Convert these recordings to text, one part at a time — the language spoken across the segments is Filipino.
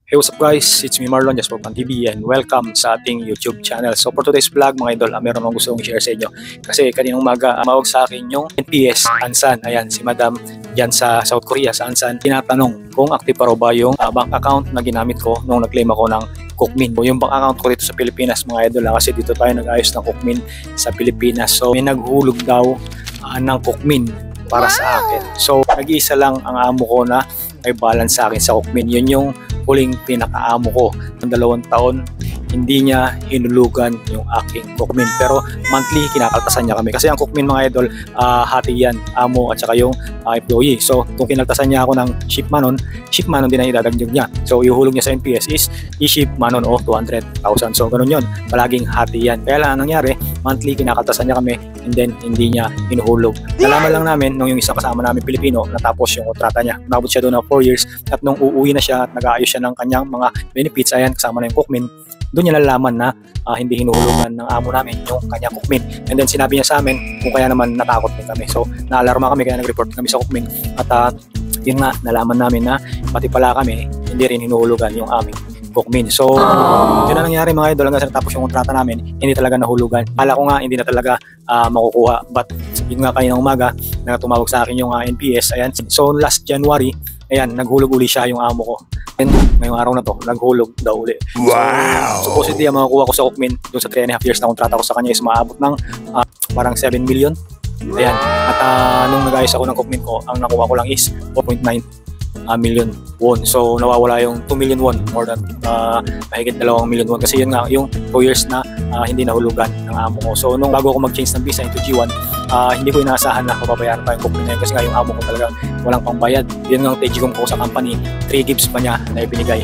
Hey, what's up guys? It's me Marlon, just for Fun TV, and welcome sa ating YouTube channel. So for today's vlog mga idol, meron akong gusto kong share sa inyo. Kasi kaninang umaga, mawag sa akin yung NPS Ansan. Ayan, si Madam dyan sa South Korea, sa Ansan. Tinatanong kung active pa raw ba yung bank account na ginamit ko nung nag-claim ako ng Cookmin. Yung bank account ko dito sa Pilipinas mga idol, kasi dito tayo nag-ayos ng Cookmin sa Pilipinas. So may naghulog daw ng Cookmin para sa akin. So nag-iisa lang ang amo ko na may balance sa akin sa Cookmin. Yun yung huling pinakaamo ko ng 2 taon, hindi niya hinulugan yung aking Cookmin, pero monthly kinakaltasan niya kami kasi ang Cookmin mga idol, hati yan, amo at saka yung employee. So kung kinaltasan niya ako ng shipmanon din ang idadagdag niya. So ihulog niya sa NPS is i-ship manon o 200,000. So ganun yun, palaging hati yan. Kaya lang nangyari, monthly kinakaltasan niya kami and then hindi niya hinuhulog. Nalaman lang namin nung yung isang kasama namin Pilipino natapos yung kontrata niya. Umabot siya doon ng 4 years at nung uuwi na siya at nag-aayos siya ng kanyang mga benefits, ayan, kasama na yung Cookmin, doon niya nalalaman na hindi hinuhulugan ng amo namin yung kanyang Cookmin. And then sinabi niya sa amin kung kaya naman natakot din kami. So naalarma kami kaya nag-report kami sa Cookmin at yun nga, nalaman namin na pati pala kami hindi rin hinuhulugan yung aming Cookmin. So yun na nangyari mga idol, hanggang sa natapos yung kontrata namin, hindi talaga nahulugan. Kala ko nga hindi na talaga makukuha, but yun nga kaninang umaga na tumawag sa akin yung NPS. Ayan, so last January, ayan, naghulog uli siya yung amo ko. And ngayong araw na to, naghulog daw uli. Wow! So supposedly, ang makukuha ko sa Cookmin doon sa 3.5 years na kontrata ko sa kanya is maabot ng parang 7 million. Ayan, at nung nag-ayos ako ng Cookmin ko, ang nakuha ko lang is 4.9 million won. So nawawala yung 2 million won, more than mahigit 2 million won, kasi yun nga yung 2 years na hindi nahulugan ng amo ko. So nung bago ako mag-change ng visa into G1, hindi ko inaasahan na mababayaran pa yung Cookmin na yun, kasi nga yung amo ko talaga walang pangbayad. Yun nga ang TGCOM ko sa company, 3 gigs pa niya na ibinigay.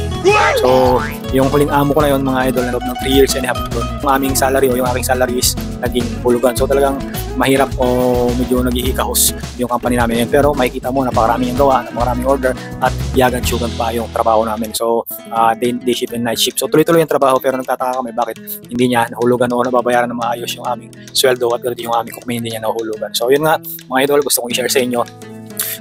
So yung huling amo ko na yun mga idol, na loob ng 3 years and a half doon, yung aming salary o yung aking salary is naging hulugan. So talagang mahirap o medyo naghihikahos yung company namin yun. Pero makikita mo napakarami yung gawa, napakaraming order at yagan-tsugan pa yung trabaho namin. So day shift and night shift. So tuloy-tuloy yung trabaho, pero nagtataka kami bakit hindi niya nahulugan o nababayaran na maayos yung aming sweldo at ganito yung aming Cookmin, hindi niya nahulugan. So yun nga mga idol, gusto kong i-share sa inyo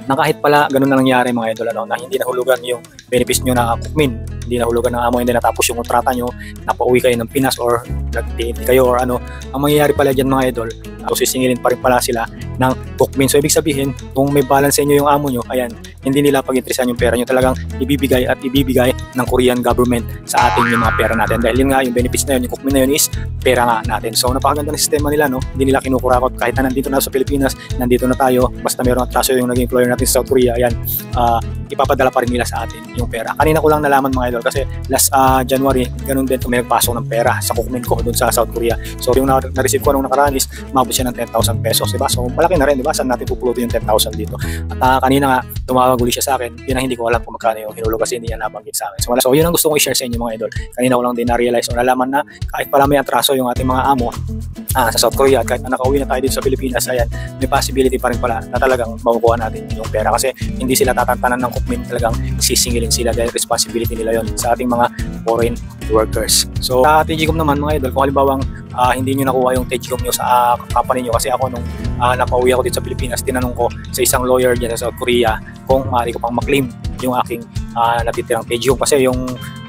na kahit pala ganun na nangyari mga idol, na hindi nahulugan yung benefits nyo na Cookmin, hindi nahulugan ng amo, hindi natapos yung kontrata nyo, napauwi kayo ng Pinas or nag-TNT kayo or ano, ang mangyayari pala dyan mga idol, sisingilin pa rin pala sila ng Cookmin. So ibig sabihin, kung may balance sa inyo yung amo nyo, ayan, hindi nila pag-interesan yung pera nyo, talagang ibibigay at ibibigay ng Korean government sa atin yung mga pera natin. Dahil yun nga, yung benefits na yun, yung Cookmin na yun is pera nga natin. So napakaganda ng sistema nila, no? Hindi nila kinukurakot kahit na nandito na sa Pilipinas, nandito na tayo, basta meron atraso yung naging employer natin sa South Korea, ayan, ipapadala pa rin nila sa atin yung pera. Kanina ko lang nalaman mga idol, kasi last January, ganun din may nagpasok ng pera sa Cookmin ko dun sa South Korea. So yung na-receive ko nung nakaraan is mabot siya ng 10,000 pesos, diba? So malaki na rin, diba? Saan natin pupulutin yung 10,000 dito? At kanina nga, tumawag uli siya sa akin, yun ang hindi ko alam kung magkano yung hinulog kasi hindi niya nabanggit sa akin. So yun ang gusto kong i-share sa inyo mga idol. Kanina ko lang din na-realize o nalaman na kahit pala may atraso yung ating mga amo sa South Korea, at kahit na nakauwi na tayo dito sa Pilipinas, ayan, may possibility pa rin pala na talagang makukuha natin yung pera, kasi hindi sila tatantanan ng Cookmin, talagang sisingilin sila dahil responsibility nila yon sa ating mga foreign workers. So sa TGCOM naman mga idol, kung halimbawang hindi nyo nakuha yung TGCOM nyo sa company nyo, kasi ako nung napauwi ako dito sa Pilipinas, tinanong ko sa isang lawyer dyan sa South Korea kung maaari ko pang maklaim yung aking natitirang TGCOM, kasi yung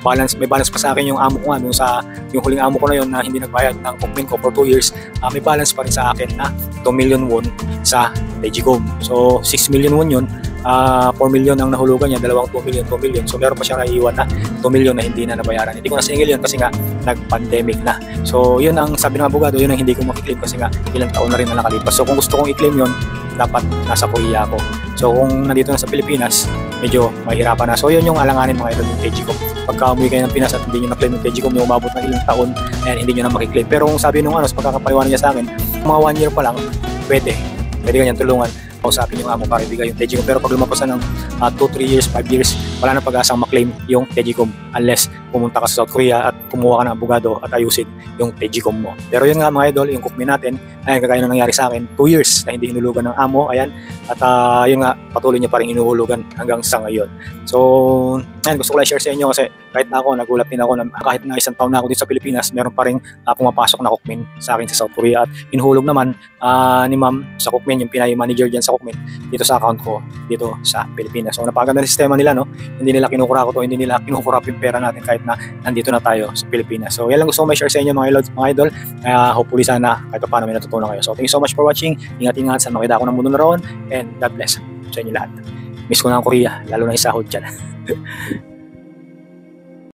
may balance pa sa akin yung amo ko nga, sa yung huling amo ko na yun na hindi nagbayad ng Cookmin ko for 2 years, may balance pa rin sa akin na 2 million won sa TGCOM. So 6 million won yun, 4 million ang nahulugan niya, dalawang 2 million. So meron pa siyang naiiwan na 2 million na hindi na nabayaran. Hindi ko nasingil yun kasi nga nag-pandemic na. So yun ang sabi ng abogado, yun ang hindi ko makiklaim kasi nga ilang taon na rin na nakalipas. So kung gusto kong i-claim yun, dapat nasa Korea ako. So kung nandito na sa Pilipinas, medyo mahirapan na. So yun yung alanganin mga idol, yung TGCOM. Pagka umuwi kayo ng Pinas at hindi nyo na-claim yung TGCOM, yung umabot ng ilang taon, ayan, hindi nyo na makiklaim. Pero kung sabi nung sa pagkakapaliwanag niya sa akin, mga 1 year pa lang, pwede kanyang tulungan, kausapin yung amo para ibigay yung TGCOM. Pero pag lumagpas na ng 2, 3 years, 5 years, wala na pag-asang maklaim yung TGCOM unless pumunta ka sa South Korea at kumuha ka ng abogado at ayusin yung TGCOM mo. Pero yun nga mga idol, yung Cookmin natin, ayan, kagaya na nangyari sa akin, 2 years na hindi hinulugan ng amo, ayan, at yun nga, patuloy niya pa rin hinuhulugan hanggang sa ngayon. So, ayan, gusto ko lang share sa inyo kasi kahit na ako, nagulat din ako na kahit na 1 taon na ako dito sa Pilipinas, meron pa rin pumapasok na Cookmin sa akin sa South Korea, at hinuhulog naman ni ma'am sa Cookmin, yung pinay manager dyan sa Cookmin, dito sa account ko, dito sa Pilipinas. So napakaganda ng sistema nila, no? hindi nila kinukurap to, hindi nila kinukurap yung pera natin kahit na nandito na tayo sa Pilipinas. So yan lang gusto ko may share sa inyo mga idol. Hopefully sana kahit paano may natutunan kayo. So thank you so much for watching. Ingat-ingat sa makita ko ng mundo na roon, and God bless sa inyo lahat. Miss ko na ang Korea, lalo na yung sahod dyan.